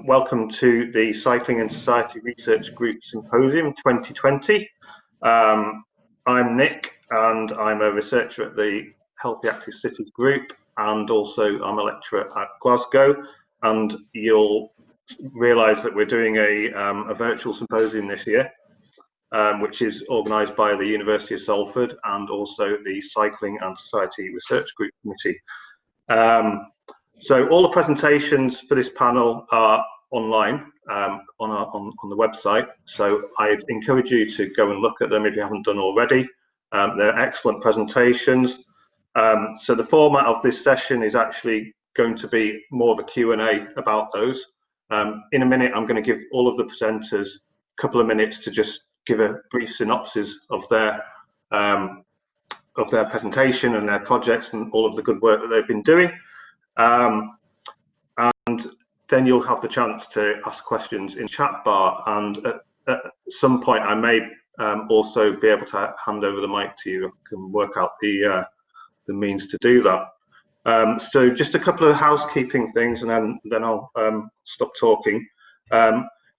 Welcome to the Cycling and Society Research Group Symposium 2020. I'm Nick, and I'm a researcher at the Healthy Active Cities Group, and also I'm a lecturer at Glasgow. And you'll realise that we're doing a virtual symposium this year, which is organised by the University of Salford and also the Cycling and Society Research Group Committee. So all the presentations for this panel are online on the website. So I encourage you to go and look at them if you haven't done already. They're excellent presentations. So the format of this session is actually going to be more of a Q&A about those. In a minute, I'm going to give all of the presenters a couple of minutes to just give a brief synopsis of their presentation and their projects and all of the good work that they've been doing. And then you'll have the chance to ask questions in chat bar, and at some point I may also be able to hand over the mic to you and work out the means to do that. So just a couple of housekeeping things, and then I'll stop talking.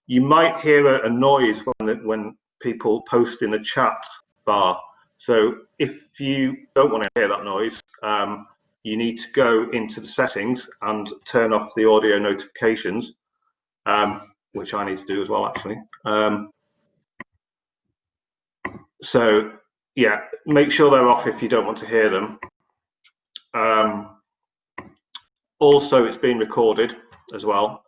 You might hear a noise when people post in the chat bar. So if you don't want to hear that noise, you need to go into the settings and turn off the audio notifications, which I need to do as well, actually. So yeah, make sure they're off if you don't want to hear them. Also, it's being recorded as well,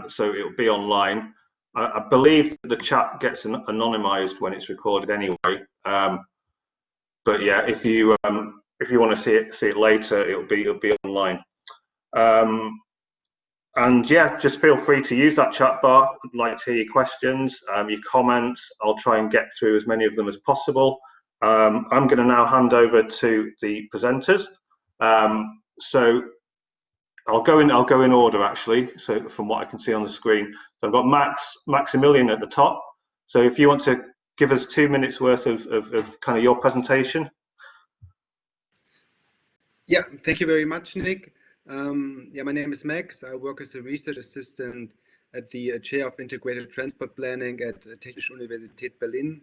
so it'll be online. I believe the chat gets anonymized when it's recorded anyway. But yeah, if you want to see it later, it'll be online. And yeah, just feel free to use that chat bar. I'd like to hear your questions, your comments. I'll try and get through as many of them as possible. I'm going to now hand over to the presenters. So I'll go in order, actually. So from what I can see on the screen, so I've got Maximilian at the top. So if you want to give us 2 minutes worth of kind of your presentation. Yeah, thank you very much, Nick. Yeah, my name is Max. I work as a research assistant at the Chair of Integrated Transport Planning at Technische Universität Berlin.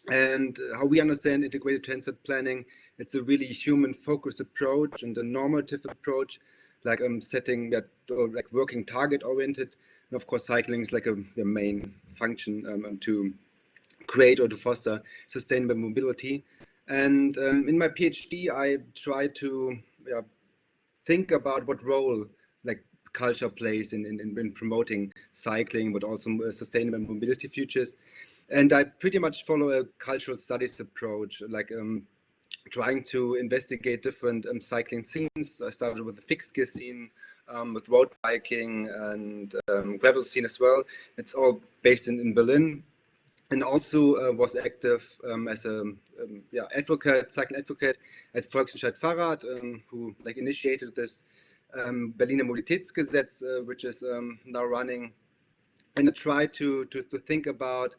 And how we understand integrated transport planning, it's a really human-focused approach and a normative approach, like setting that, or like working target-oriented. And of course, cycling is like a main function to create or to foster sustainable mobility. And in my PhD, I try to think about what role like culture plays in promoting cycling, but also sustainable mobility futures. And I pretty much follow a cultural studies approach, like trying to investigate different cycling scenes. I started with the fixed gear scene, with road biking and gravel scene as well. It's all based in Berlin. And also was active as a cycle advocate at Volksentscheid Fahrrad, who like initiated this Berliner Mobilitätsgesetz, which is now running. And I try to think about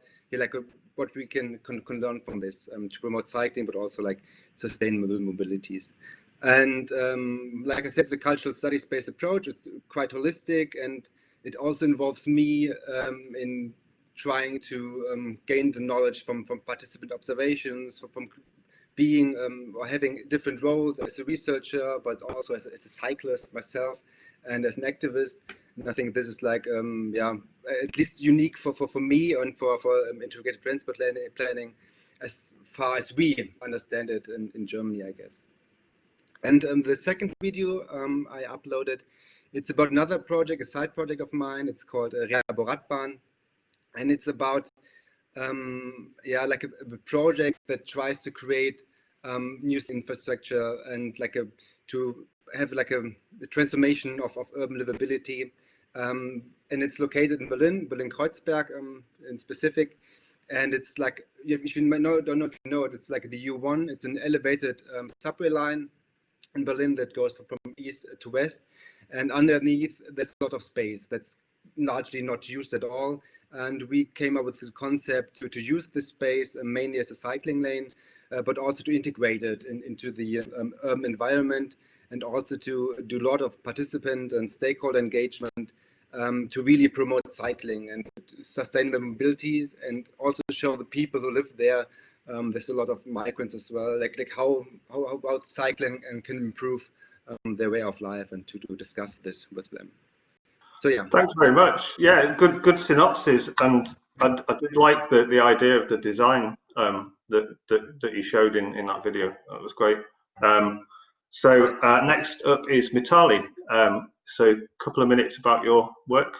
what we can learn from this to promote cycling, but also like sustainable mobilities. And like I said, it's a cultural studies-based approach. It's quite holistic, and it also involves me in trying to gain the knowledge from participant observations, from being or having different roles as a researcher, but also as a cyclist myself and as an activist. And I think this is like at least unique for me and for integrated transport planning as far as we understand it in Germany, I guess. And the second video I uploaded, it's about another project, a side project of mine. It's called Rehaboradbahn. And it's about like a project that tries to create new infrastructure and to have like a transformation of urban livability. And it's located in Berlin-Kreuzberg in specific. And it's like, if you don't know if you know it, it's like the U1. It's an elevated subway line in Berlin that goes from east to west. And underneath, there's a lot of space that's largely not used at all. And we came up with this concept to use this space mainly as a cycling lane, but also to integrate it into the urban environment, and also to do a lot of participant and stakeholder engagement to really promote cycling and sustainable mobilities, and also show the people who live there. There's a lot of migrants as well, like how about cycling and can improve their way of life, and to discuss this with them. So yeah. Thanks very much. Yeah, good synopsis, and I did like the idea of the design that you showed in that video. That was great. So next up is Mitali. So a couple of minutes about your work.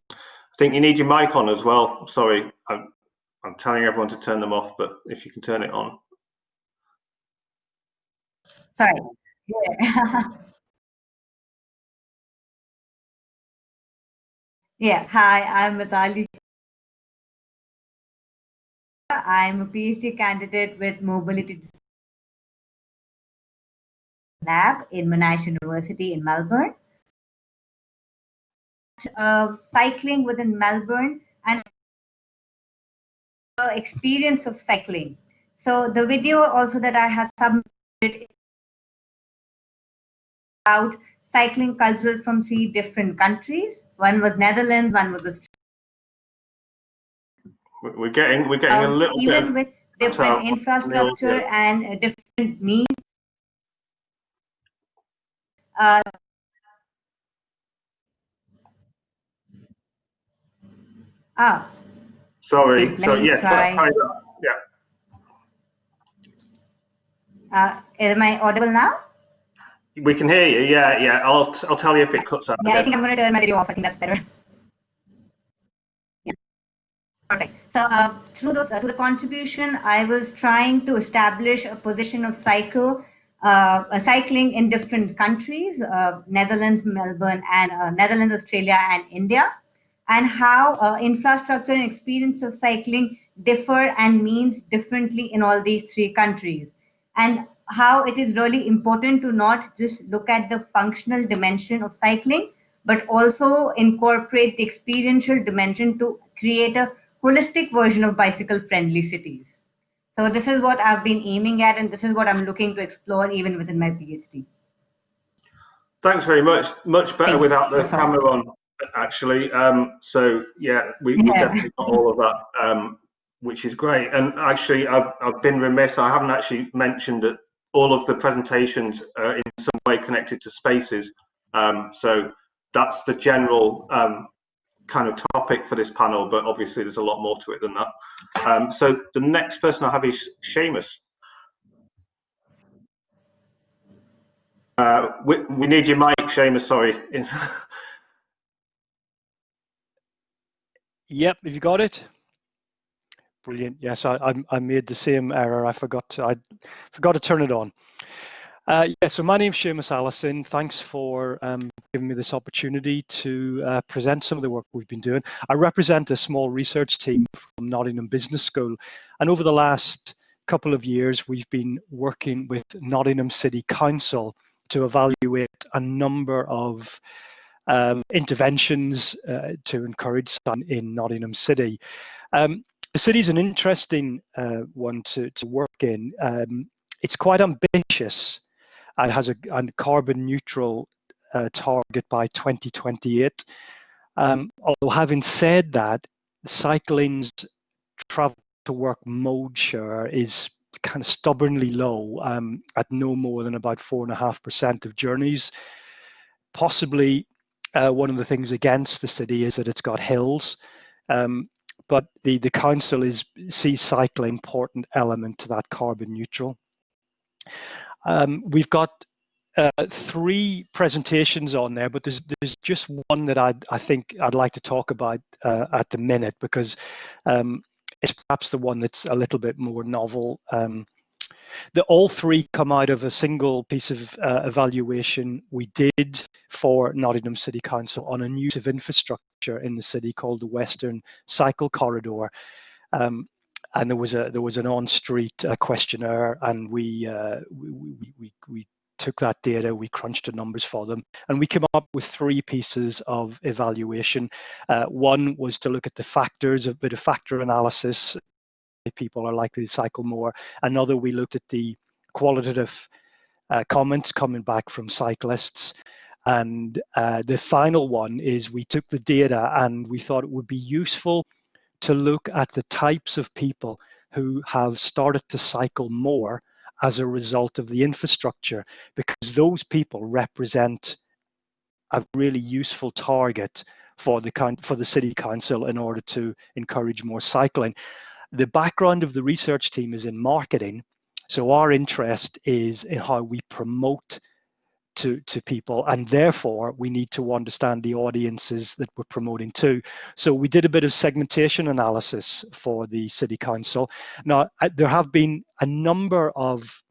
I think you need your mic on as well. Sorry, I'm telling everyone to turn them off, but if you can turn it on. Sorry. Yeah. Yeah. Hi, I'm Mitali. I'm a PhD candidate with Mobility Lab in Monash University in Melbourne. Cycling within Melbourne and experience of cycling. So the video also that I have submitted about cycling culture from 3 different countries. One was Netherlands, one was Australia. We're getting a little even bit with different infrastructure and different needs. Sorry. Okay, So yeah, try that. Yeah. Am I audible now? We can hear you. Yeah. I'll tell you if it cuts out. Yeah, I think I'm going to turn my video off. I think that's better. Yeah. Perfect. So through the contribution, I was trying to establish a position of cycling in different countries, Netherlands, Melbourne, and Netherlands, Australia, and India, and how infrastructure and experience of cycling differ and means differently in all these 3 countries, and how it is really important to not just look at the functional dimension of cycling, but also incorporate the experiential dimension to create a holistic version of bicycle-friendly cities. So this is what I've been aiming at, and this is what I'm looking to explore even within my PhD. Thanks very much. Much better without the camera on, actually. So yeah, we definitely got all of that, which is great. And actually, I've been remiss. I haven't actually mentioned that all of the presentations are in some way connected to spaces. So that's the general kind of topic for this panel, but obviously there's a lot more to it than that. So the next person I have is Seamus. We need your mic, Seamus, sorry. Yep, have you got it? Brilliant. Yes, I made the same error. I forgot to turn it on. Yeah, so my name's Seamus Allison. Thanks for giving me this opportunity to present some of the work we've been doing. I represent a small research team from Nottingham Business School, and over the last couple of years, we've been working with Nottingham City Council to evaluate a number of interventions to encourage sun in Nottingham City. The city is an interesting one to work in. It's quite ambitious and has a carbon neutral target by 2028. Although having said that, cycling's travel to work mode share is kind of stubbornly low at no more than about 4.5% of journeys. Possibly one of the things against the city is that it's got hills. But the council sees cycling an important element to that carbon neutral. We've got 3 presentations on there, but there's just one that I think I'd like to talk about at the minute, because it's perhaps the one that's a little bit more novel. All 3 come out of a single piece of evaluation we did for Nottingham City Council on a new piece of infrastructure in the city called the Western Cycle Corridor. And there was an on-street questionnaire, and we took that data, we crunched the numbers for them, and we came up with 3 pieces of evaluation. One was to look at the factors, a bit of factor analysis. People are likely to cycle more. Another, we looked at the qualitative comments coming back from cyclists. And the final one is we took the data and we thought it would be useful to look at the types of people who have started to cycle more as a result of the infrastructure, because those people represent a really useful target for the city council in order to encourage more cycling. The background of the research team is in marketing, so our interest is in how we promote to people, and therefore we need to understand the audiences that we're promoting to. So we did a bit of segmentation analysis for the city council. Now, there have been a number of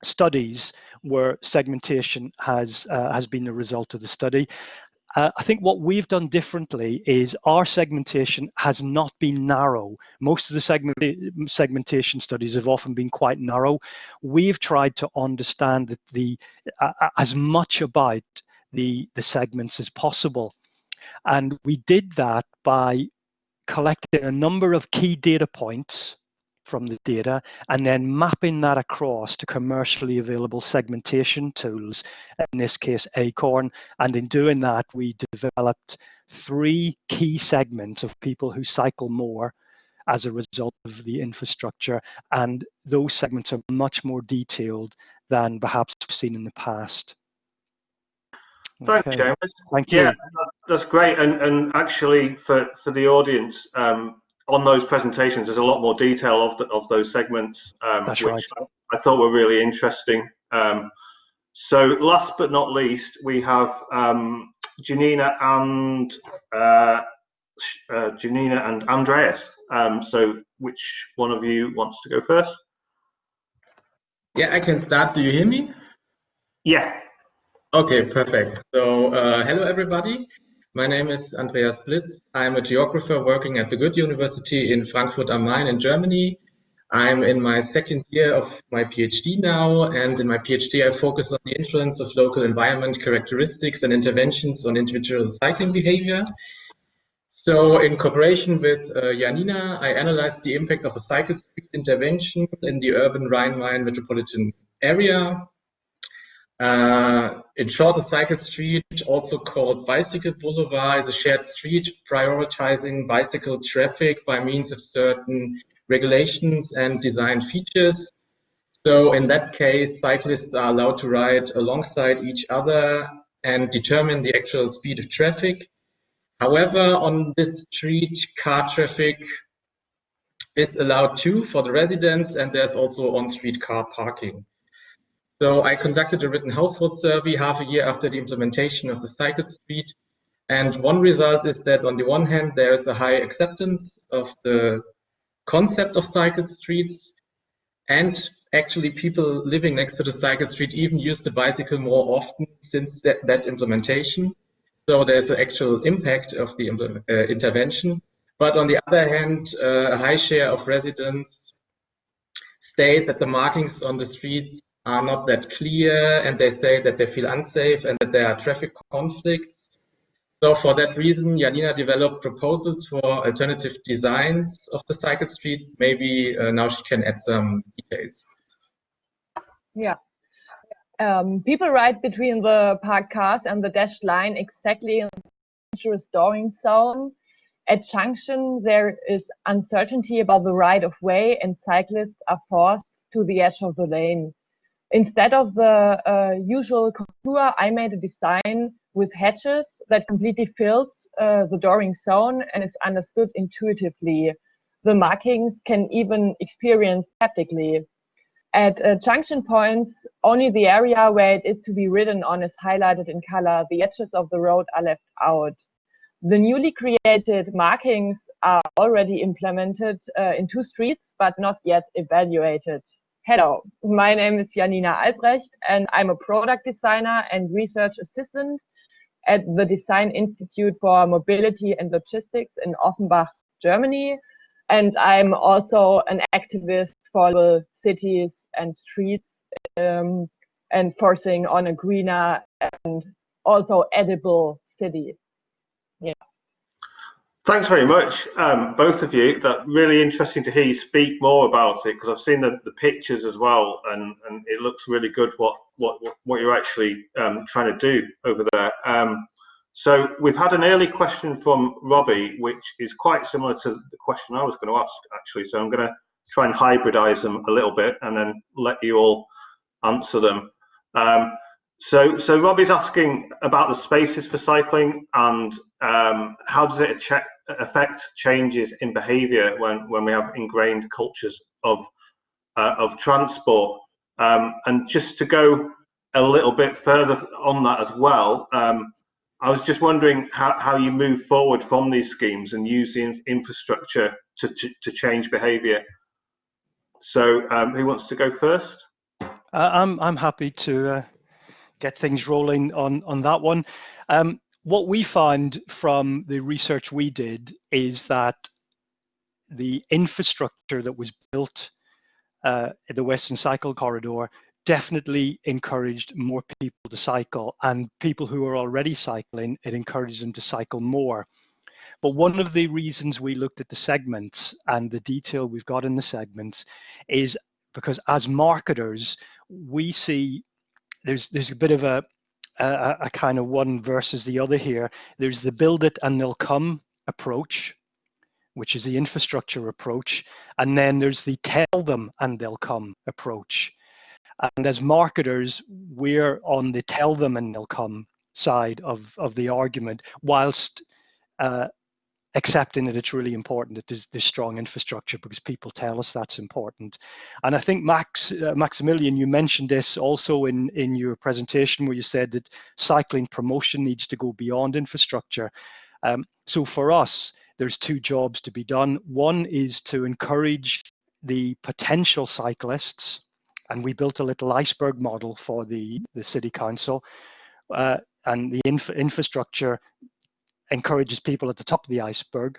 studies where segmentation has been the result of the study. I think what we've done differently is our segmentation has not been narrow. Most of the segmentation studies have often been quite narrow. We've tried to understand as much about the segments as possible. And we did that by collecting a number of key data points from the data and then mapping that across to commercially available segmentation tools, in this case Acorn. And in doing that, we developed 3 key segments of people who cycle more as a result of the infrastructure, and those segments are much more detailed than perhaps we've seen in the past. Thanks, Okay. James. Thank you. Yeah, that's great. And actually, for the audience, on those presentations, there's a lot more detail of those segments, That's which right. I thought were really interesting. So last but not least, we have Janina and Andreas. So which one of you wants to go first? Yeah, I can start. Do you hear me? Yeah. Okay, perfect. So hello everybody. My name is Andreas Blitz. I'm a geographer working at the Goethe University in Frankfurt am Main in Germany. I'm in my 2nd year of my PhD now, and in my PhD I focus on the influence of local environment characteristics and interventions on individual cycling behavior. So in cooperation with Janina, I analyzed the impact of a cycle street intervention in the urban Rhine-Main metropolitan area. In short, a cycle street, also called bicycle boulevard, is a shared street prioritizing bicycle traffic by means of certain regulations and design features. So in that case, cyclists are allowed to ride alongside each other and determine the actual speed of traffic. However, on this street, car traffic is allowed too for the residents, and there's also on-street car parking. So I conducted a written household survey half a year after the implementation of the cycle street. And one result is that on the one hand, there is a high acceptance of the concept of cycle streets. And actually people living next to the cycle street even use the bicycle more often since that implementation. So there's an actual impact of the intervention. But on the other hand, a high share of residents state that the markings on the streets are not that clear, and they say that they feel unsafe and that there are traffic conflicts. So for that reason, Janina developed proposals for alternative designs of the cycle street. Maybe now she can add some details. Yeah. People ride between the parked cars and the dashed line exactly in the dangerous Doring zone. At junction, there is uncertainty about the right of way, and cyclists are forced to the edge of the lane. Instead of the usual contour, I made a design with hedges that completely fills the Doring zone and is understood intuitively. The markings can even experience haptically. At junction points, only the area where it is to be ridden on is highlighted in color. The edges of the road are left out. The newly created markings are already implemented in 2 streets, but not yet evaluated. Hello, my name is Janina Albrecht, and I'm a product designer and research assistant at the Design Institute for Mobility and Logistics in Offenbach, Germany. And I'm also an activist for the cities and streets and forcing on a greener and also edible city. Yeah. Thanks very much, both of you. That's really interesting to hear you speak more about it, because I've seen the pictures as well, and it looks really good what you're actually trying to do over there. So we've had an early question from Robbie, which is quite similar to the question I was going to ask, actually. So I'm going to try and hybridize them a little bit and then let you all answer them. So Robbie's asking about the spaces for cycling, and how does it affect changes in behaviour when we have ingrained cultures of transport? And just to go a little bit further on that as well, I was just wondering how you move forward from these schemes and use the infrastructure to change behaviour. So who wants to go first? I'm happy to get things rolling on that one. What we found from the research we did is that the infrastructure that was built at the Western Cycle Corridor definitely encouraged more people to cycle, and people who are already cycling, it encouraged them to cycle more. But one of the reasons we looked at the segments and the detail we've got in the segments is because as marketers, we see there's a bit of a kind of one versus the other here. There's the build it and they'll come approach, which is the infrastructure approach. And then there's the tell them and they'll come approach. And as marketers, we're on the tell them and they'll come side of the argument, whilst accepting that it's really important that there's this strong infrastructure, because people tell us that's important. And I think Maximilian, you mentioned this also in your presentation, where you said that cycling promotion needs to go beyond infrastructure. So for us, there's two jobs to be done. One is to encourage the potential cyclists, and we built a little iceberg model for the city council, and the infrastructure encourages people at the top of the iceberg,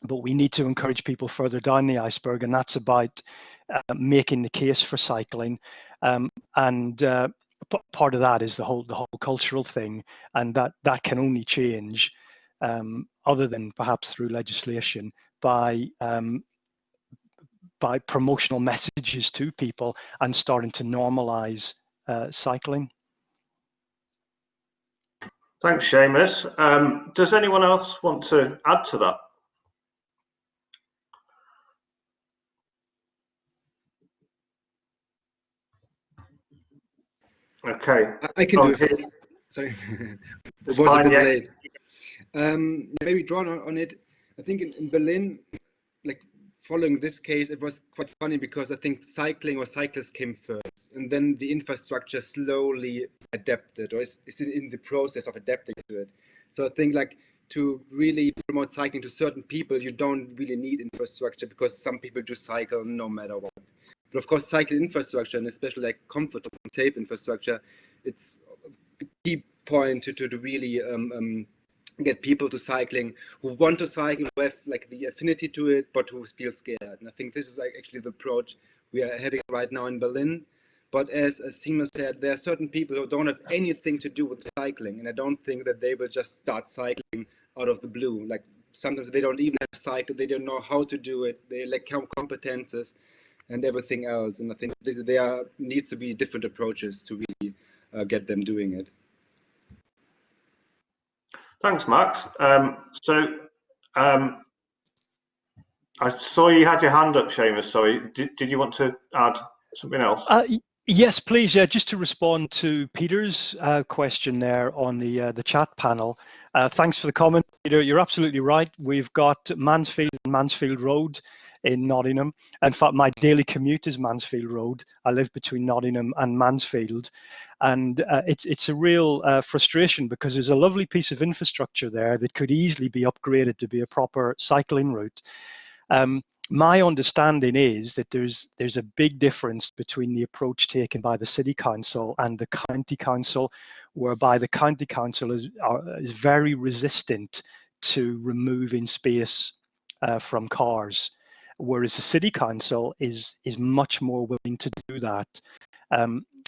but we need to encourage people further down the iceberg, and that's about making the case for cycling. And part of that is the whole cultural thing, and that can only change, other than perhaps through legislation, by promotional messages to people and starting to normalize cycling. Thanks, Seamus. Does anyone else want to add to that? Okay. I can do it. Sorry, it was a bit late. Maybe drawn on it. I think in Berlin, like following this case, it was quite funny, because I think cycling or cyclists came first, and then the infrastructure slowly adapted, or is in the process of adapting to it. So I think, like, to really promote cycling to certain people, you don't really need infrastructure, because some people just cycle no matter what. But of course, cycling infrastructure, and especially like comfortable and safe infrastructure, it's a key point to really get people to cycling who want to cycle, who have like the affinity to it, but who feel scared. And I think this is like actually the approach we are having right now in Berlin. But as Seamus said, there are certain people who don't have anything to do with cycling, and I don't think that they will just start cycling out of the blue. Like, sometimes they don't even have cycle, they don't know how to do it, they lack competences and everything else. And I think there needs to be different approaches to really get them doing it. Thanks, Max. I saw you had your hand up, Seamus. Sorry, did you want to add something else? Yes, please. Yeah, just to respond to Peter's question there on the chat panel. Thanks for the comment, Peter. You're absolutely right. We've got Mansfield and Mansfield Road in Nottingham. In fact, my daily commute is Mansfield Road. I live between Nottingham and Mansfield, and it's a real frustration, because there's a lovely piece of infrastructure there that could easily be upgraded to be a proper cycling route. My understanding is that there's a big difference between the approach taken by the city council and the county council, whereby the county council is very resistant to removing space from cars, whereas the city council is much more willing to do that.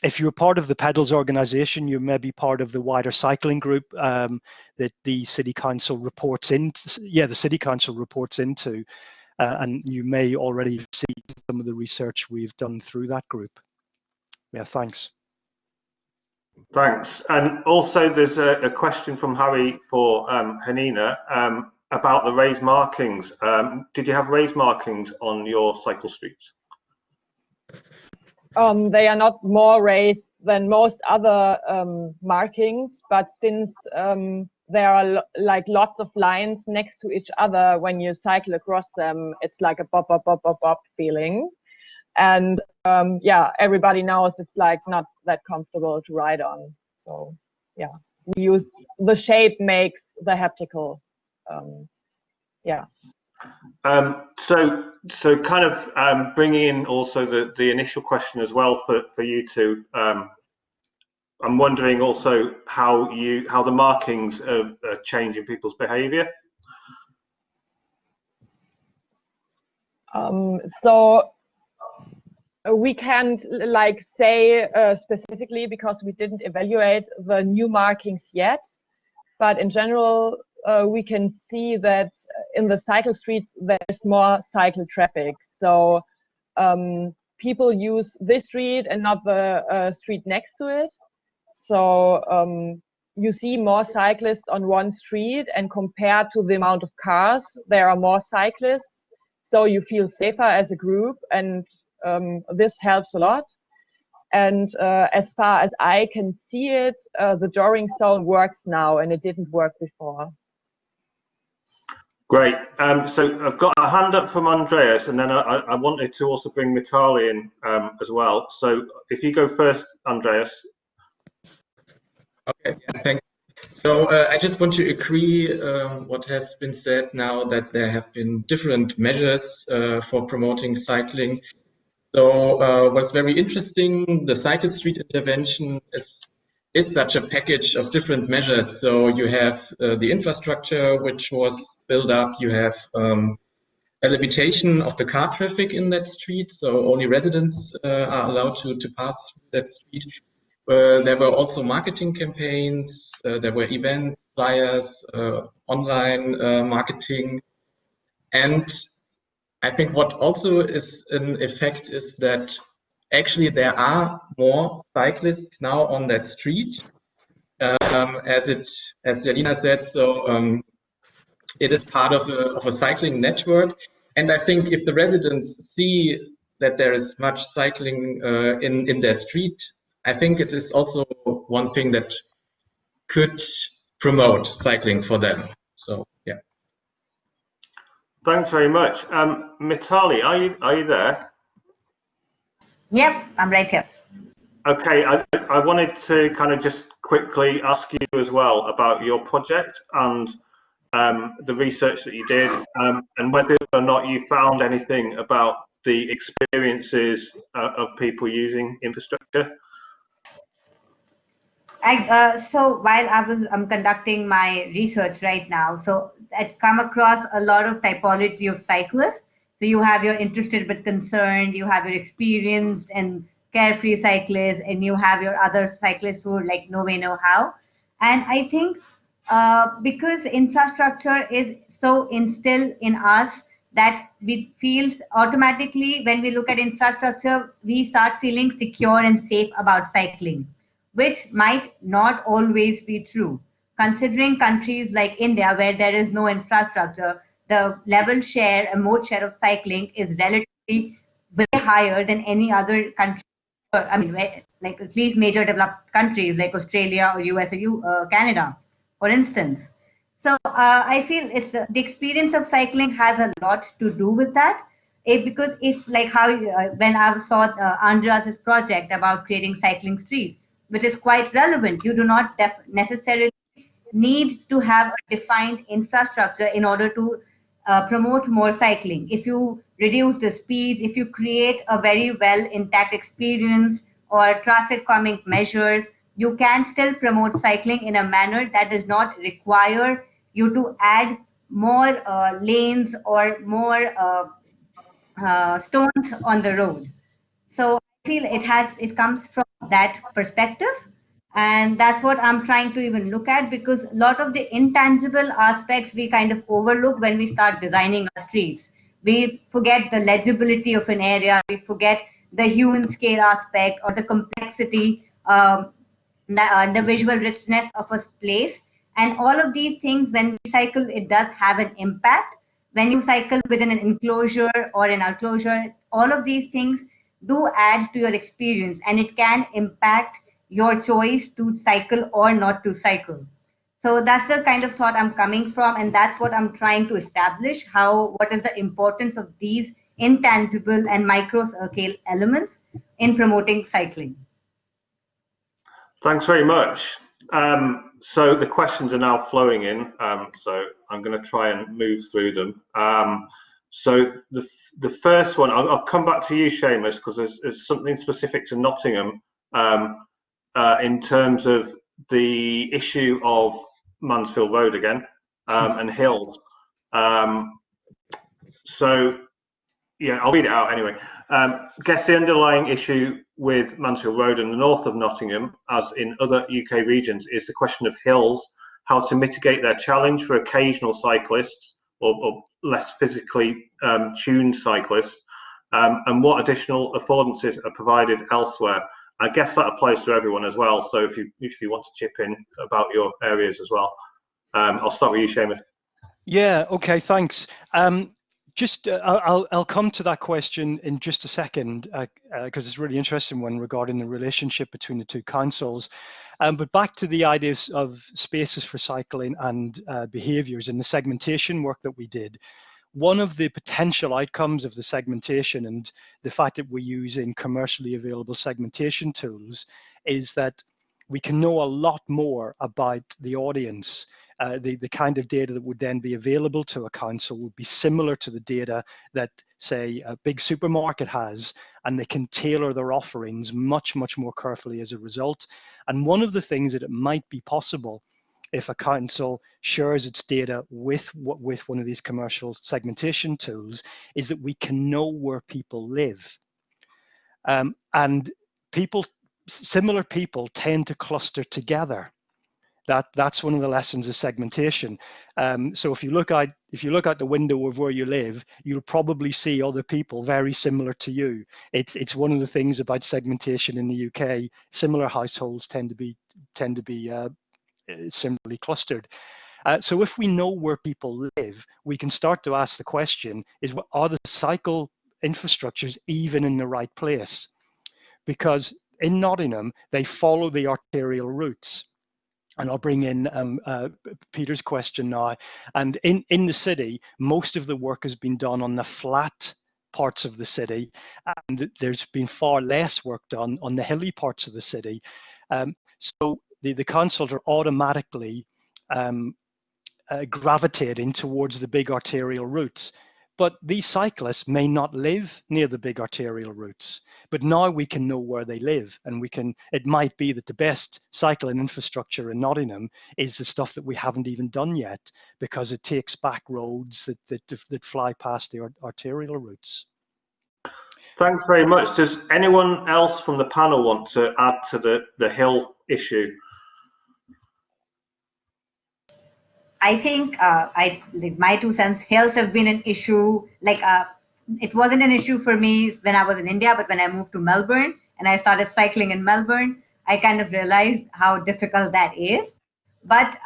if you're part of the Pedals organization, you may be part of the wider cycling group that the city council reports into. Yeah, the city council reports into, and you may already see some of the research we've done through that group. Yeah, thanks. Thanks. And also there's a question from Harry for Hanina about the raised markings. Did you have raised markings on your cycle streets? They are not more raised than most other markings, but since there are like lots of lines next to each other, when you cycle across them, it's like a bop, bop, bop, bop, bop feeling. And yeah, everybody knows it's like not that comfortable to ride on. So yeah, we use the shape makes the haptical. Yeah. So kind of bringing in also the initial question as well for you two. I'm wondering also how the markings are changing people's behaviour. So we can't like say specifically because we didn't evaluate the new markings yet, but in general we can see that in the cycle streets there's more cycle traffic. So people use this street and not the street next to it. So you see more cyclists on one street, and compared to the amount of cars, there are more cyclists. So you feel safer as a group, and this helps a lot. And as far as I can see it, the drawing zone works now, and it didn't work before. Great. So I've got a hand up from Andreas, and then I wanted to also bring Mitali in as well. So if you go first, Andreas. Okay, yeah, thanks. So I just want to agree what has been said now, that there have been different measures for promoting cycling. So what's very interesting, the cycle street intervention is such a package of different measures. So you have the infrastructure which was built up, you have a limitation of the car traffic in that street, so only residents are allowed to pass that street. There were also marketing campaigns, there were events, flyers, online marketing. And I think what also is an effect is that actually there are more cyclists now on that street, as Janina said, so it is part of a cycling network. And I think if the residents see that there is much cycling in their street, I think it is also one thing that could promote cycling for them. So yeah. Thanks very much. Mitali, are you there? Yep, I'm right here. Okay, I wanted to kind of just quickly ask you as well about your project and the research that you did, and whether or not you found anything about the experiences of people using infrastructure. So while I'm conducting my research right now, so I come across a lot of typology of cyclists. So you have your interested but concerned, you have your experienced and carefree cyclists, and you have your other cyclists who like no way, no how. And I think because infrastructure is so instilled in us that we feels automatically when we look at infrastructure, we start feeling secure and safe about cycling, which might not always be true. Considering countries like India, where there is no infrastructure, the level share and mode share of cycling is relatively way higher than any other country. I mean, like at least major developed countries like Australia or US or Canada, for instance. So I feel it's the experience of cycling has a lot to do with that. Because if like how when I saw Andreas's project about creating cycling streets, which is quite relevant, you do not necessarily need to have a defined infrastructure in order to promote more cycling. If you reduce the speeds, if you create a very well intact experience or traffic calming measures, you can still promote cycling in a manner that does not require you to add more lanes or more stones on the road. So I feel it comes from that perspective. And that's what I'm trying to even look at, because a lot of the intangible aspects we kind of overlook when we start designing our streets. We forget the legibility of an area, we forget the human scale aspect or the complexity, the visual richness of a place. And all of these things, when we cycle, it does have an impact. When you cycle within an enclosure or an enclosure, all of these things do add to your experience, and it can impact your choice to cycle or not to cycle. So that's the kind of thought I'm coming from, and that's what I'm trying to establish, what is the importance of these intangible and micro scale elements in promoting cycling. Thanks very much. So the questions are now flowing in, so I'm going to try and move through them. So the first one, I'll come back to you, Seamus, because there's something specific to Nottingham in terms of the issue of Mansfield Road again and hills. So yeah, I'll read it out anyway. Guess the underlying issue with Mansfield Road and the north of Nottingham, as in other UK regions, is the question of hills, how to mitigate their challenge for occasional cyclists or less physically tuned cyclists, and what additional affordances are provided elsewhere. I guess that applies to everyone as well. So if you want to chip in about your areas as well, I'll start with you, Seamus. Yeah. Okay. Thanks. I'll come to that question in just a second because it's a really interesting one regarding the relationship between the two councils. But back to the ideas of spaces for cycling and behaviours and the segmentation work that we did. One of the potential outcomes of the segmentation and the fact that we're using commercially available segmentation tools is that we can know a lot more about the audience. The kind of data that would then be available to a council would be similar to the data that, say, a big supermarket has, and they can tailor their offerings much, much more carefully as a result. And one of the things that it might be possible if a council shares its data with one of these commercial segmentation tools is that we can know where people live. And similar people tend to cluster together. That's one of the lessons of segmentation. So if you look out the window of where you live, you'll probably see other people very similar to you. It's one of the things about segmentation in the UK. Similar households tend to be similarly clustered. So if we know where people live, we can start to ask the question: are the cycle infrastructures even in the right place? Because in Nottingham, they follow the arterial routes. And I'll bring in Peter's question now. And in the city, most of the work has been done on the flat parts of the city, and there's been far less work done on the hilly parts of the city. So the councils are automatically gravitating towards the big arterial routes. But these cyclists may not live near the big arterial routes. But now we can know where they live, and it might be that the best cycling infrastructure in Nottingham is the stuff that we haven't even done yet, because it takes back roads that fly past the arterial routes. Thanks very much. Does anyone else from the panel want to add to the hill issue? I think my 2 cents, hills have been an issue. It wasn't an issue for me when I was in India, but when I moved to Melbourne and I started cycling in Melbourne, I kind of realized how difficult that is. But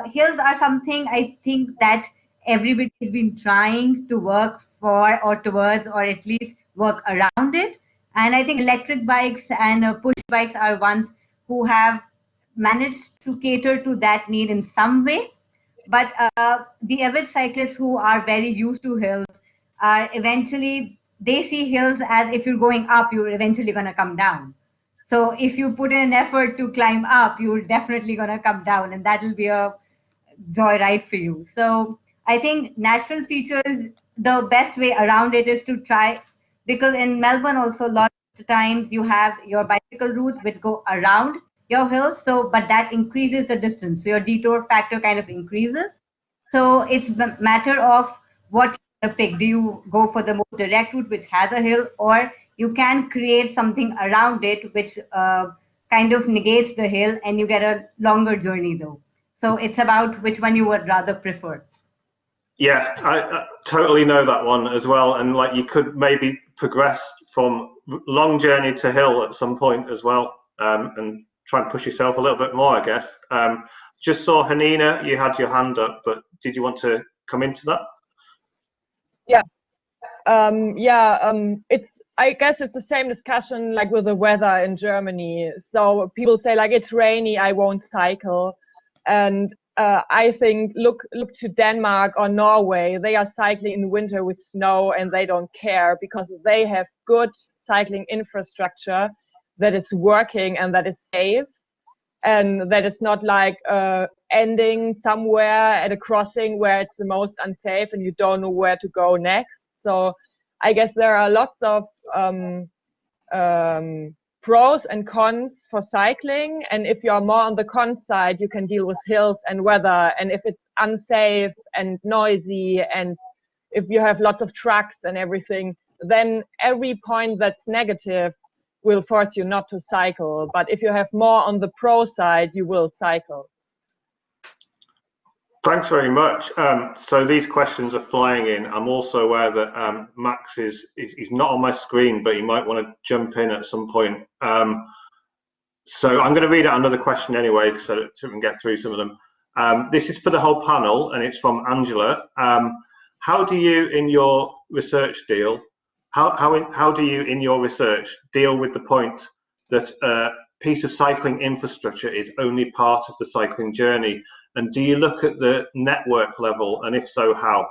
hills are something I think that everybody has been trying to work for or towards, or at least work around it. And I think electric bikes and push bikes are ones who have managed to cater to that need in some way. But the avid cyclists who are very used to hills are they see hills as if you're going up, you're eventually going to come down. So if you put in an effort to climb up, you're definitely going to come down, and that'll be a joyride for you. So I think natural features, the best way around it is to try, because in Melbourne also a lot of times you have your bicycle routes which go around your hills, but that increases the distance, so your detour factor kind of increases. So it's a matter of what you pick. Do you go for the most direct route which has a hill, or you can create something around it which kind of negates the hill, and you get a longer journey though. So it's about which one you would rather prefer. Yeah, I totally know that one as well. And like you could maybe progress from long journey to hill at some point as well, and try and push yourself a little bit more, I guess. Just saw Hanina, you had your hand up, but did you want to come into that? Yeah. It's, I guess it's the same discussion like with the weather in Germany. So people say like, it's rainy, I won't cycle. And I think look to Denmark or Norway. They are cycling in winter with snow and they don't care because they have good cycling infrastructure that is working and that is safe, and that is not like ending somewhere at a crossing where it's the most unsafe and you don't know where to go next. So I guess there are lots of pros and cons for cycling, and if you're more on the con side, you can deal with hills and weather, and if it's unsafe and noisy and if you have lots of trucks and everything, then every point that's negative will force you not to cycle. But if you have more on the pro side, you will cycle. Thanks very much. So these questions are flying in. I'm also aware that Max is not on my screen, but he might want to jump in at some point. So I'm going to read out another question anyway, so that we can get through some of them. This is for the whole panel, and it's from Angela. How do you, in your research deal, how do you, in your research, deal with the point that a piece of cycling infrastructure is only part of the cycling journey? And do you look at the network level, and if so, how?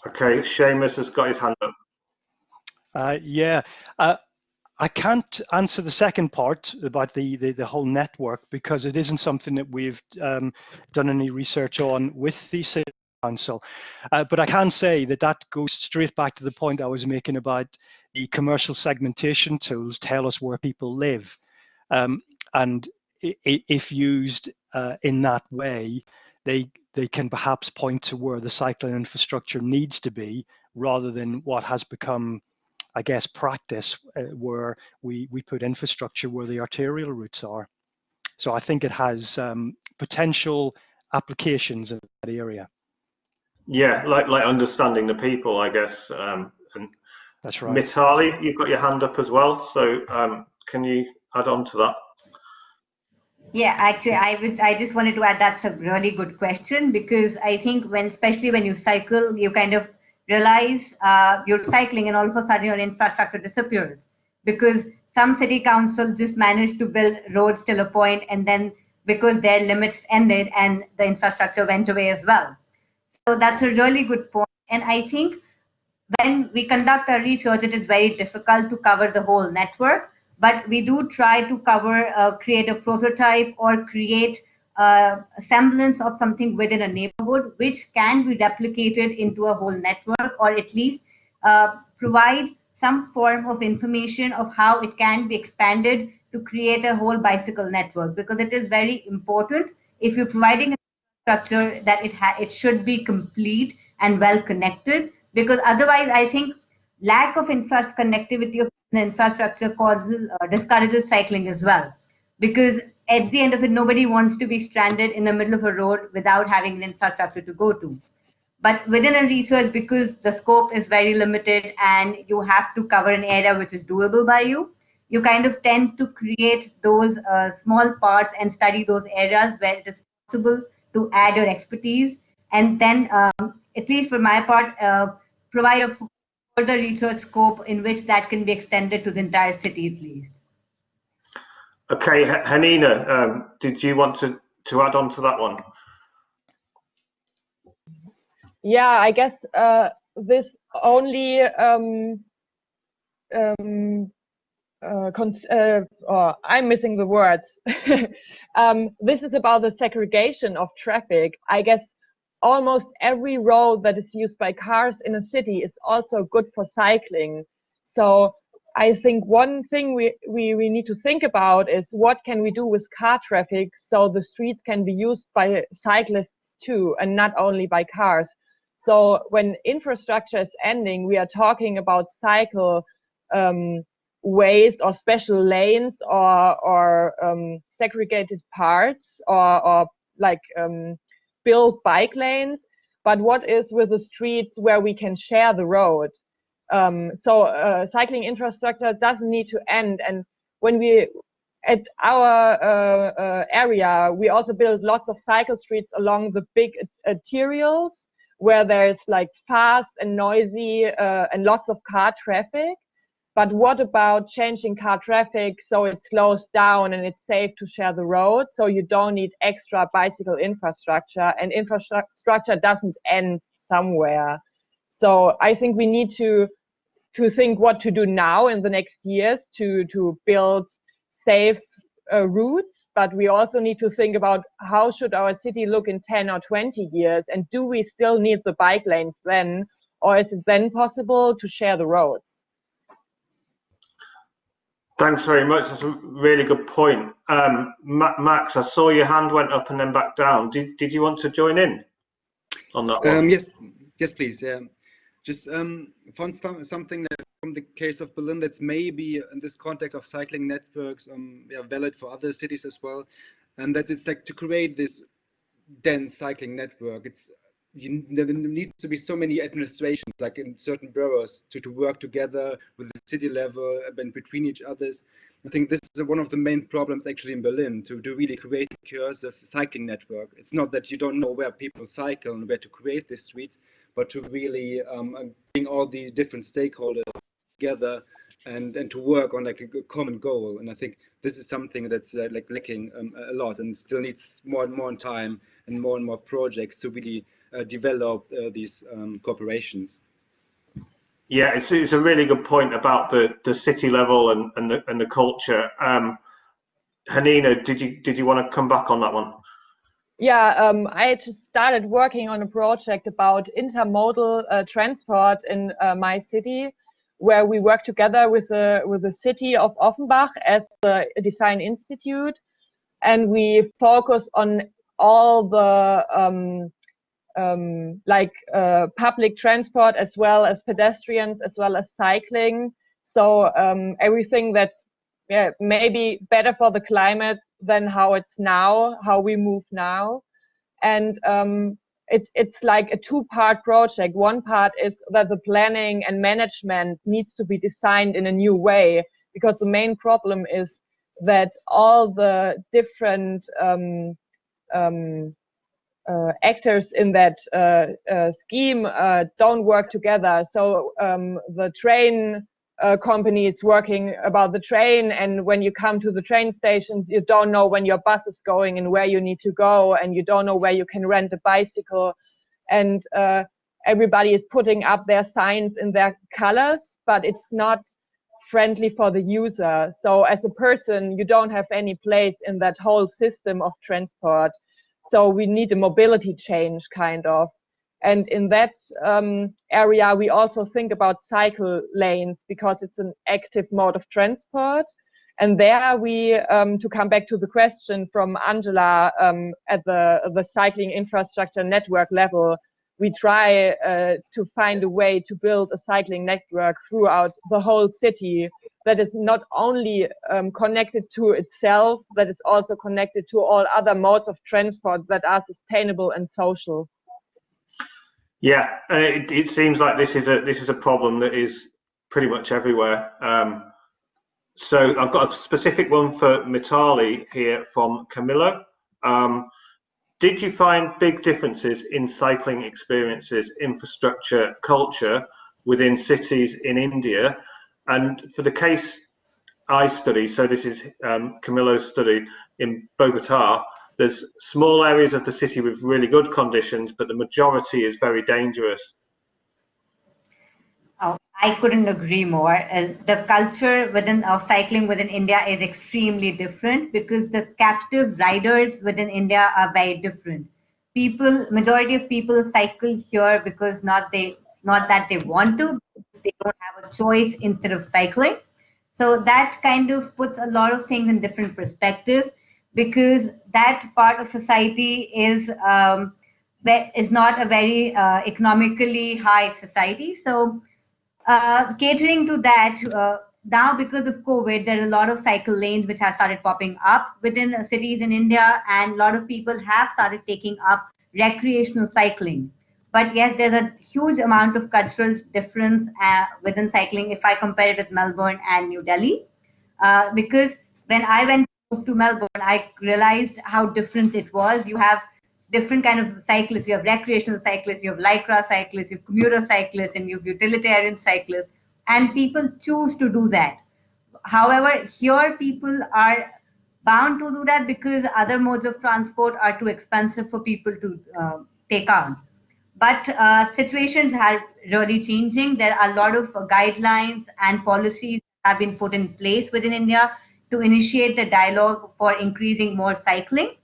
Okay, Seamus has got his hand up. Yeah, I can't answer the second part about the whole network because it isn't something that we've done any research on with the City Council. But I can say that that goes straight back to the point I was making about the commercial segmentation tools tell us where people live. And if used in that way, they can perhaps point to where the cycling infrastructure needs to be rather than what has become, I guess, practice where we put infrastructure where the arterial routes are. So I think it has potential applications in that area. Yeah, like understanding the people, I guess. And that's right. Mitali, you've got your hand up as well. So can you add on to that? Yeah, actually, I just wanted to add that's a really good question, because I think especially when you cycle, you kind of realize you're cycling and all of a sudden your infrastructure disappears, because some city council just managed to build roads till a point, and then because their limits ended and the infrastructure went away as well. So that's a really good point. And I think when we conduct our research, it is very difficult to cover the whole network, but we do try to cover, create a prototype or create a semblance of something within a neighborhood, which can be replicated into a whole network, or at least provide some form of information of how it can be expanded to create a whole bicycle network, because it is very important if you're providing a structure that it should be complete and well connected, because otherwise I think lack of connectivity of the infrastructure discourages cycling as well, because at the end of it, nobody wants to be stranded in the middle of a road without having an infrastructure to go to. But within a research, because the scope is very limited and you have to cover an area which is doable by you, you kind of tend to create those small parts and study those areas where it is possible to add your expertise, and then at least for my part, provide a further research scope in which that can be extended to the entire city at least. Okay, Hanina, did you want to add on to that one? Yeah, I guess this only I'm missing the words. This is about the segregation of traffic. I guess almost every road that is used by cars in a city is also good for cycling. So I think one thing we need to think about is what can we do with car traffic so the streets can be used by cyclists too, and not only by cars. So when infrastructure is ending, we are talking about cycle ways or special lanes or segregated parts or like build bike lanes. But what is with the streets where we can share the road? So cycling infrastructure doesn't need to end. And when we, at our area, we also build lots of cycle streets along the big arterials where there's like fast and noisy and lots of car traffic. But what about changing car traffic so it slows down and it's safe to share the road, so you don't need extra bicycle infrastructure, and infrastructure doesn't end somewhere? So I think we need to think what to do now in the next years to build safe routes, but we also need to think about how should our city look in 10 or 20 years, and do we still need the bike lanes then, or is it then possible to share the roads? Thanks very much. That's a really good point. Max, I saw your hand went up and then back down. Did you want to join in on that one? Yes, please. Yeah, just found something that from the case of Berlin that's maybe in this context of cycling networks, valid for other cities as well, and that it's like to create this dense cycling network. There needs to be so many administrations, like in certain boroughs, to work together with the city level and between each others. I think this is one of the main problems actually in Berlin, to really create a cohesive cycling network. It's not that you don't know where people cycle and where to create these streets, but to really bring all the different stakeholders together and to work on like a common goal. And I think this is something that's like lacking a lot, and still needs more and more time and more projects to really develop these corporations. Yeah, it's a really good point about the city level and the culture. Hanina, did you want to come back on that one? Yeah, I just started working on a project about intermodal transport in my city, where we work together with the city of Offenbach as the design institute, and we focus on all the public transport as well as pedestrians as well as cycling. So everything that's maybe better for the climate than how it's now, how we move now. And it's like a two-part project. One part is that the planning and management needs to be designed in a new way, because the main problem is that all the different actors in that scheme don't work together. So the train company is working about the train, and when you come to the train stations, you don't know when your bus is going and where you need to go, and you don't know where you can rent a bicycle. And everybody is putting up their signs in their colors, but it's not friendly for the user. So as a person, you don't have any place in that whole system of transport. So we need a mobility change, kind of. And in that area, we also think about cycle lanes, because it's an active mode of transport. And there we, to come back to the question from Angela, at the cycling infrastructure network level, we try to find a way to build a cycling network throughout the whole city that is not only connected to itself, that is also connected to all other modes of transport that are sustainable and social. Yeah, it seems like this is a problem that is pretty much everywhere. So I've got a specific one for Mitali here from Camillo. Did you find big differences in cycling experiences, infrastructure, culture within cities in India? And for the case I study, so this is Camillo's study in Bogota, there's small areas of the city with really good conditions, but the majority is very dangerous. Oh, I couldn't agree more. The culture of cycling within India is extremely different, because the captive riders within India are very different. Majority of people cycle here because not that they want to, they don't have a choice instead of cycling. So that kind of puts a lot of things in different perspective, because that part of society is is not a very economically high society. So catering to that, now because of COVID, there are a lot of cycle lanes which have started popping up within cities in India, and a lot of people have started taking up recreational cycling. But yes, there's a huge amount of cultural difference within cycling if I compare it with Melbourne and New Delhi. Because when I went to Melbourne, I realized how different it was. You have different kind of cyclists. You have recreational cyclists, you have lycra cyclists, you have commuter cyclists, and you have utilitarian cyclists, and people choose to do that. However, here people are bound to do that because other modes of transport are too expensive for people to take on. But situations are really changing. There are a lot of guidelines and policies have been put in place within India to initiate the dialogue for increasing more cycling.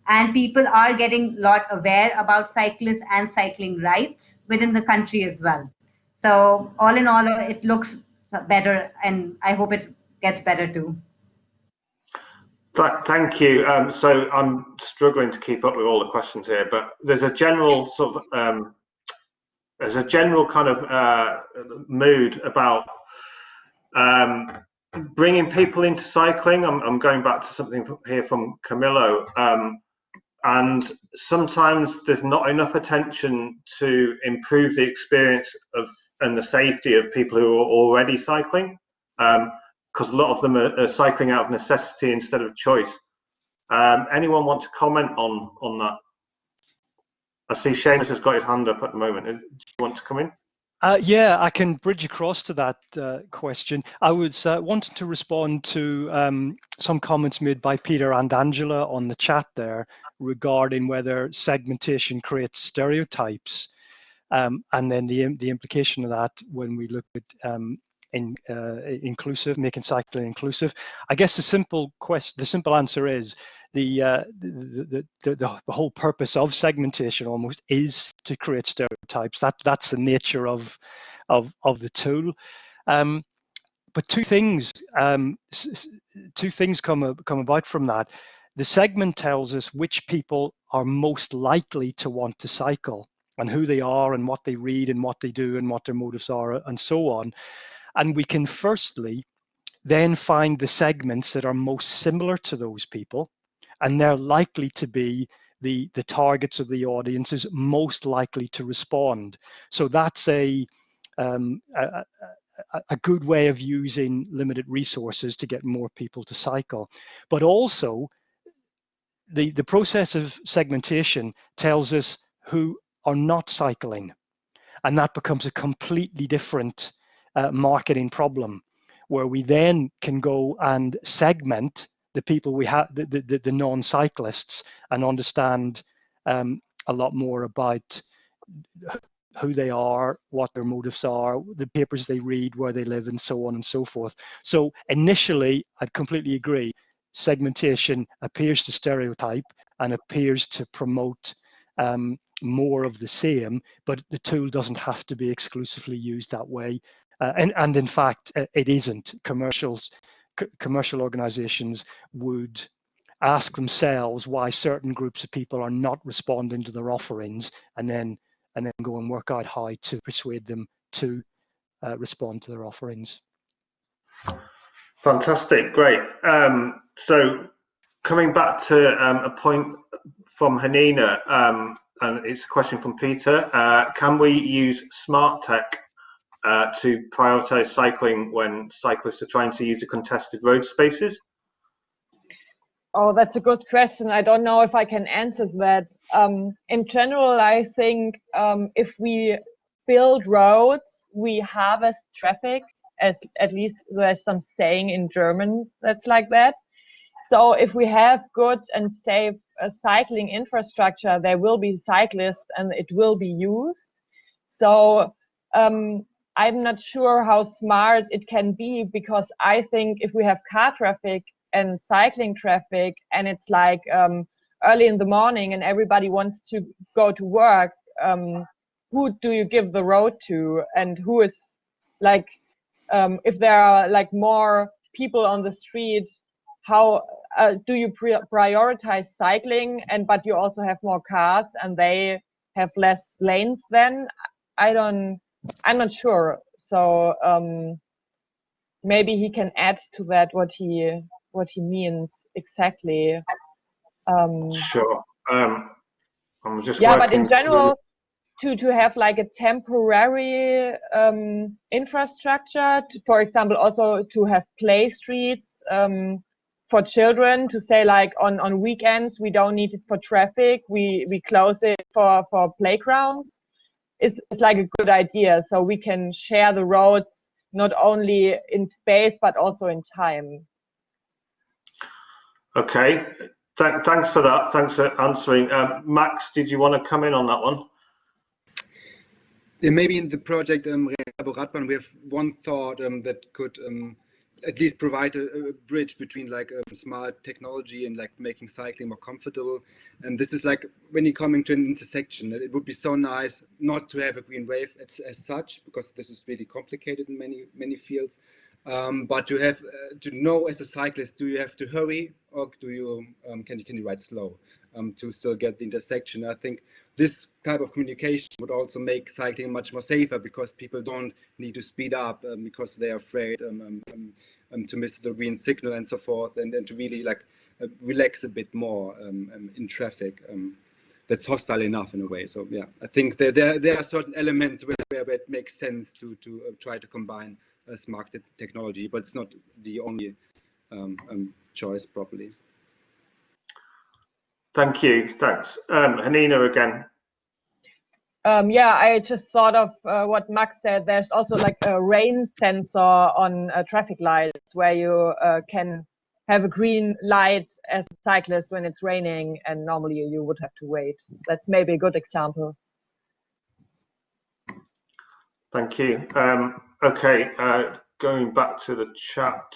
And people are getting a lot aware about cyclists and cycling rights within the country as well. So all in all, it looks better, and I hope it gets better too. Thank you. So I'm struggling to keep up with all the questions here, but there's a general sort of there's a general kind of mood about bringing people into cycling. I'm going back to something here from Camillo, and sometimes there's not enough attention to improve the experience of and the safety of people who are already cycling. Because a lot of them are cycling out of necessity instead of choice. Anyone want to comment on that? I see Seamus has got his hand up at the moment. Do you want to come in? Yeah, I can bridge across to that question. I was wanting to respond to some comments made by Peter and Angela on the chat there regarding whether segmentation creates stereotypes, and then the implication of that when we look at inclusive, making cycling inclusive. I guess the simple answer is the whole purpose of segmentation almost is to create stereotypes. That's the nature of the tool. But two things come about from that. The segment tells us which people are most likely to want to cycle and who they are and what they read and what they do and what their motives are and so on. And we can firstly then find the segments that are most similar to those people, and they're likely to be the targets of the audiences most likely to respond. So that's a good way of using limited resources to get more people to cycle. But also, the process of segmentation tells us who are not cycling, and that becomes a completely different marketing problem, where we then can go and segment the people we have, the non-cyclists, and understand a lot more about who they are, what their motives are, the papers they read, where they live, and so on and so forth. So initially, I'd completely agree. Segmentation appears to stereotype and appears to promote more of the same, but the tool doesn't have to be exclusively used that way. And in fact, it isn't. Commercial organizations would ask themselves why certain groups of people are not responding to their offerings, and then go and work out how to persuade them to respond to their offerings. Fantastic, great. So coming back to a point from Hanina, and it's a question from Peter. Can we use smart tech to prioritize cycling when cyclists are trying to use the contested road spaces? Oh, that's a good question. I don't know if I can answer that. In general, I think if we build roads, we harvest traffic, as at least there's some saying in German that's like that. So if we have good and safe cycling infrastructure, there will be cyclists and it will be used. So I'm not sure how smart it can be, because I think if we have car traffic and cycling traffic and it's like early in the morning and everybody wants to go to work, who do you give the road to? And who is like, if there are like more people on the street, how do you prioritize cycling? But you also have more cars and they have less lanes then? I'm not sure. So maybe he can add to that what he means exactly. Sure. I'm just yeah, but in working through. general, to have like a temporary infrastructure, for example, also to have play streets for children, to say like on weekends we don't need it for traffic, we close it for playgrounds, is like a good idea. So we can share the roads not only in space but also in time. Okay, thanks for that. Thanks for answering. Max, did you want to come in on that one? Yeah, maybe in the project Rehabo Radbahn, we have one thought that could at least provide a bridge between like smart technology and like making cycling more comfortable. And this is like when you're coming to an intersection, it would be so nice not to have a green wave as such, because this is really complicated in many fields. But to have to know as a cyclist, do you have to hurry, or do you can you ride slow to still get the intersection? I think this type of communication would also make cycling much more safer, because people don't need to speed up because they're afraid to miss the green signal and so forth, and to really like relax a bit more in traffic. That's hostile enough in a way. So yeah, I think there are certain elements where it makes sense to try to combine smart technology, but it's not the only choice properly. Thank you. Thanks. Hanina again. Yeah, I just thought of what Max said. There's also like a rain sensor on traffic lights, where you can have a green light as a cyclist when it's raining, and normally you would have to wait. That's maybe a good example. Thank you. Okay, going back to the chat.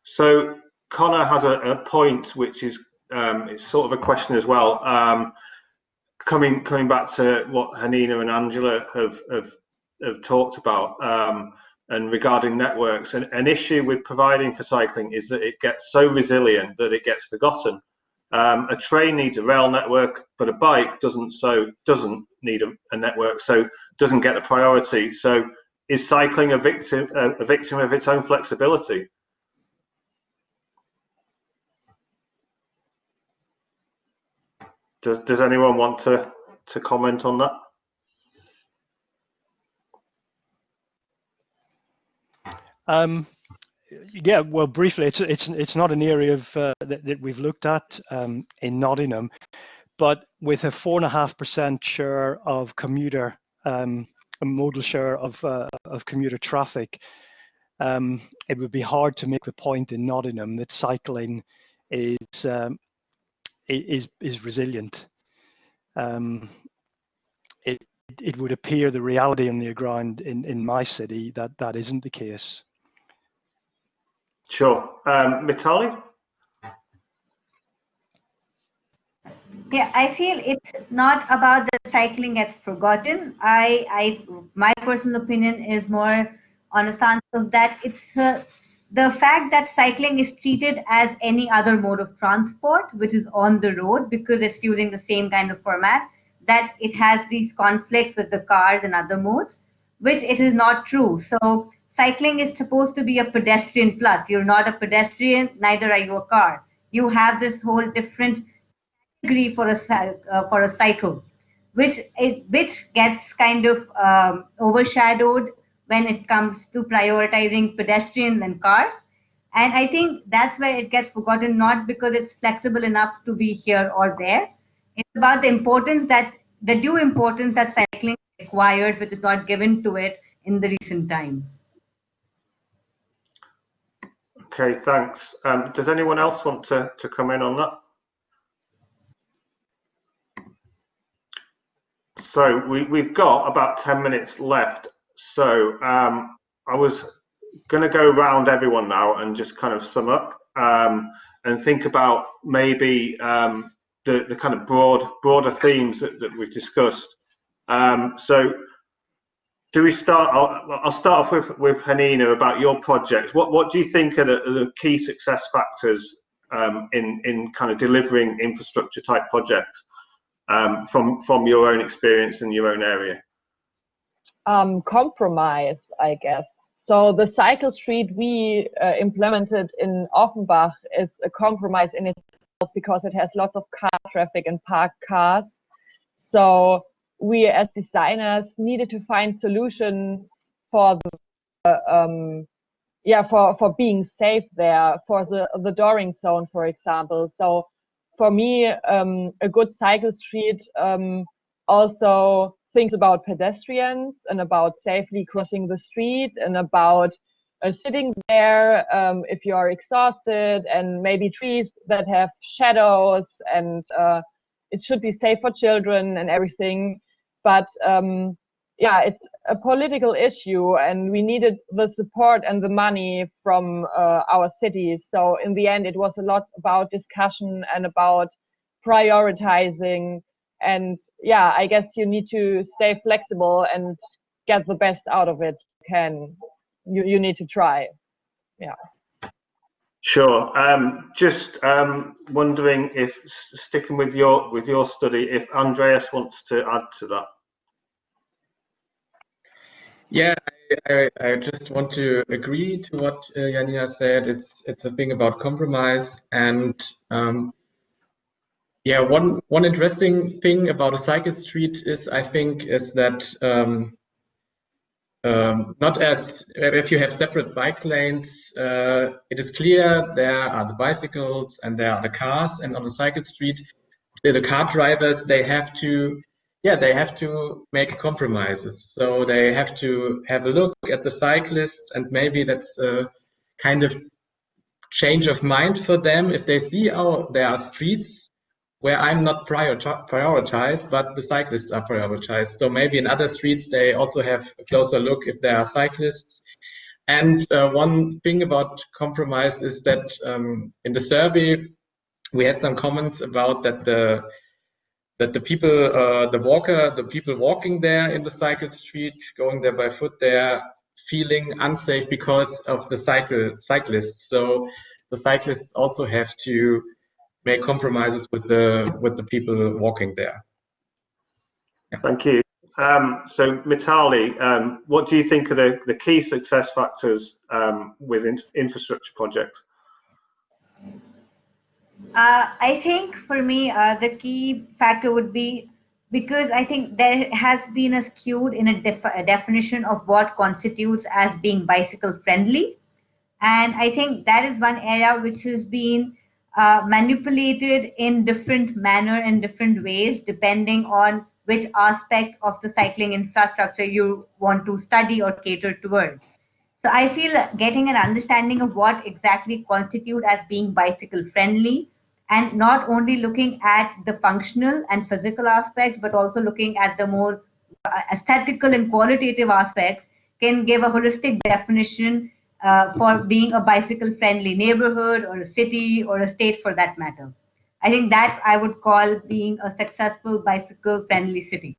So Connor has a point, which is it's sort of a question as well. Coming back to what Hanina and Angela have talked about, and regarding networks, an issue with providing for cycling is that it gets so resilient that it gets forgotten. A train needs a rail network, but a bike doesn't need a network, so doesn't get the priority. So is cycling a victim of its own flexibility? Does anyone want to comment on that? Yeah, well, briefly, it's not an area of that we've looked at in Nottingham, but with a 4.5% share of commuter, a modal share of commuter traffic, it would be hard to make the point in Nottingham that cycling is resilient. It would appear the reality on the ground in my city that isn't the case. Sure. Mitali? Yeah, I feel it's not about the cycling gets forgotten. My personal opinion is more on a stance of that it's the fact that cycling is treated as any other mode of transport, which is on the road, because it's using the same kind of format, that it has these conflicts with the cars and other modes, which it is not true. So cycling is supposed to be a pedestrian plus. You're not a pedestrian, neither are you a car. You have this whole different category for a cycle, which gets kind of overshadowed when it comes to prioritizing pedestrians and cars. And I think that's where it gets forgotten, not because it's flexible enough to be here or there. It's about the importance that cycling requires, which is not given to it in the recent times. Okay, thanks. Does anyone else want to come in on that? So we've got about 10 minutes left. So I was going to go around everyone now and just kind of sum up and think about maybe the kind of broader themes that we've discussed. So do we start? I'll start off with Hanina about your project. What do you think are the key success factors in kind of delivering infrastructure type projects? from your own experience in your own area? Compromise, I guess. So the cycle street we implemented in Offenbach is a compromise in itself because it has lots of car traffic and parked cars. So we as designers needed to find solutions for the for being safe there, for the dooring zone, for example. So for me, a good cycle street also thinks about pedestrians and about safely crossing the street and about sitting there if you are exhausted, and maybe trees that have shadows, and it should be safe for children and everything. But it's a political issue, and we needed the support and the money from our cities. So in the end, it was a lot about discussion and about prioritizing. And yeah, I guess you need to stay flexible and get the best out of it. You need to try. Yeah. Sure. Just wondering if, sticking with your study, if Andreas wants to add to that. Yeah, I just want to agree to what Janina said. It's a thing about compromise, and one interesting thing about a cycle street is, I think, is that not as if you have separate bike lanes, it is clear there are the bicycles and there are the cars, and on a cycle street, the car drivers, they have to make compromises. So they have to have a look at the cyclists, and maybe that's a kind of change of mind for them if they see, oh, there are streets where I'm not prioritized, but the cyclists are prioritized. So maybe in other streets, they also have a closer look if there are cyclists. And one thing about compromise is that in the survey, we had some comments about that the people walking there in the cycle street, going there by foot, they're feeling unsafe because of the cyclists. So the cyclists also have to make compromises with the people walking there. Yeah. Thank you. So Mitali, what do you think are the key success factors with infrastructure projects? I think for me, the key factor would be, because I think there has been a skewed in a definition of what constitutes as being bicycle friendly. And I think that is one area which has been manipulated in different manner and different ways, depending on which aspect of the cycling infrastructure you want to study or cater towards. So I feel getting an understanding of what exactly constitute as being bicycle friendly, and not only looking at the functional and physical aspects, but also looking at the more aesthetical and qualitative aspects, can give a holistic definition for being a bicycle friendly neighborhood or a city or a state for that matter. I think that I would call being a successful bicycle friendly city.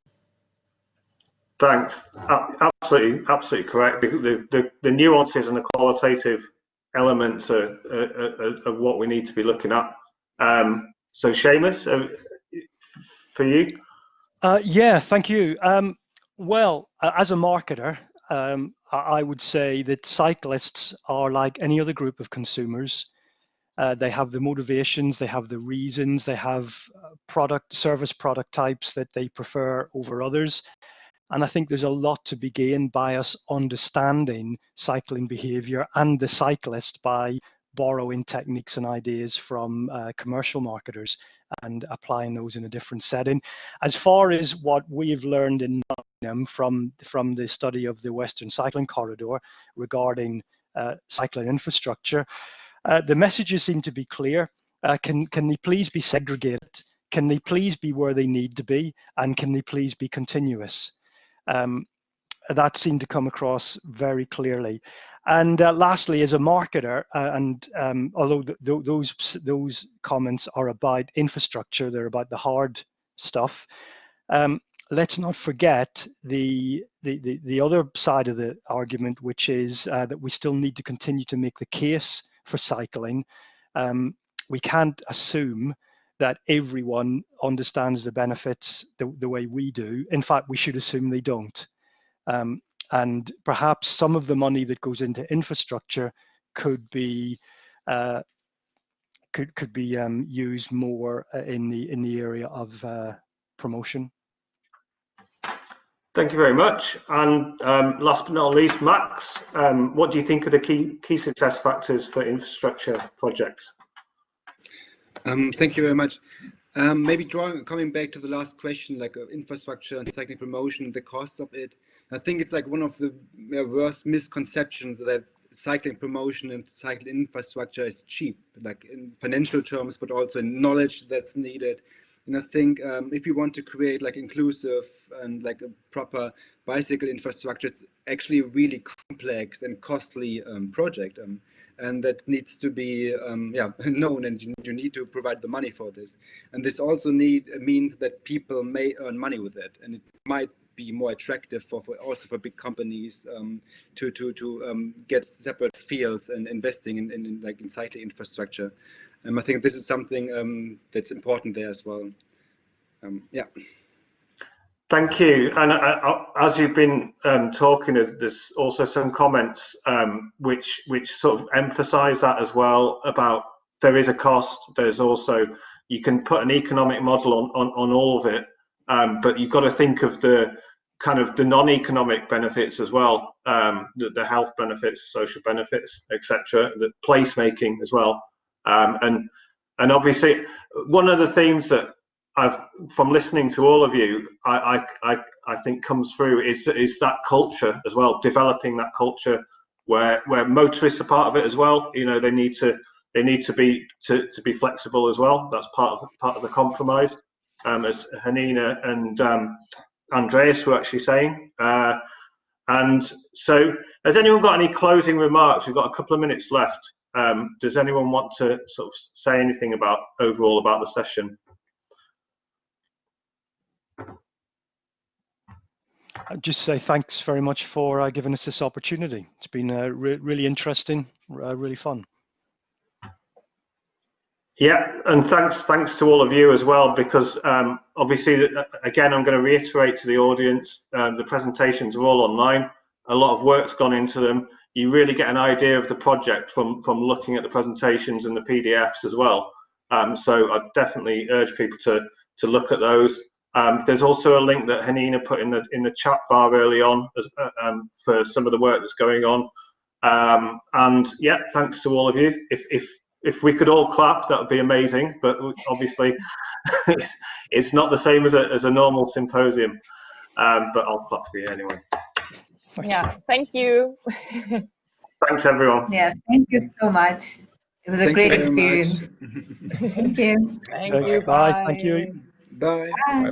Thanks. Absolutely correct. The nuances and the qualitative elements are what we need to be looking at. So Seamus, for you? Yeah, thank you. Well, as a marketer, I would say that cyclists are like any other group of consumers. They have the motivations, they have the reasons, they have service product types that they prefer over others. And I think there's a lot to be gained by us understanding cycling behavior and the cyclist by borrowing techniques and ideas from commercial marketers and applying those in a different setting. As far as what we've learned in Nottingham from the study of the Western Cycling Corridor regarding cycling infrastructure, the messages seem to be clear. Can they please be segregated? Can they please be where they need to be? And can they please be continuous? That seemed to come across very clearly. And lastly, as a marketer, although those comments are about infrastructure, they're about the hard stuff. Let's not forget the other side of the argument, which is that we still need to continue to make the case for cycling. We can't assume that everyone understands the benefits the way we do. In fact, we should assume they don't. And perhaps some of the money that goes into infrastructure could be used more in the area of promotion. Thank you very much. And last but not least, Max, what do you think are the key success factors for infrastructure projects? Thank you very much. Maybe coming back to the last question, like infrastructure and cycling promotion, the cost of it. I think it's like one of the worst misconceptions that cycling promotion and cycling infrastructure is cheap, like in financial terms, but also in knowledge that's needed. And I think if you want to create like inclusive and like a proper bicycle infrastructure, it's actually a really complex and costly project. And that needs to be known, and you need to provide the money for this. And this also means that people may earn money with it, and it might be more attractive for big companies to get separate fields and investing in cycling infrastructure. I think this is something that's important there as well. Yeah. Thank you. And as you've been talking, there's also some comments which sort of emphasise that as well, about there is a cost. There's also, you can put an economic model on all of it, but you've got to think of the kind of the non-economic benefits as well, the health benefits, social benefits, etc., the placemaking as well. And obviously, one of the themes that from listening to all of you, I think comes through is that culture as well, developing that culture where motorists are part of it as well. You know, they need to be flexible as well. That's part of the compromise, as Hanina and Andreas were actually saying. And so, has anyone got any closing remarks? We've got a couple of minutes left. Does anyone want to sort of say anything overall about the session? I'd just say thanks very much for giving us this opportunity. It's been really interesting, really fun. Yeah, and thanks to all of you as well, because obviously, again, I'm going to reiterate to the audience, the presentations are all online. A lot of work's gone into them. You really get an idea of the project from looking at the presentations and the PDFs as well. So I definitely urge people to look at those. There's also a link that Hanina put in the chat bar early on for some of the work that's going on. And yeah, thanks to all of you. If we could all clap, that would be amazing. But obviously, it's not the same as a normal symposium. But I'll clap for you anyway. Yeah, thank you. Thanks, everyone. Yes, thank you so much. It was a great experience. Thank you. Thank you. Bye. Thank you. Bye. Bye.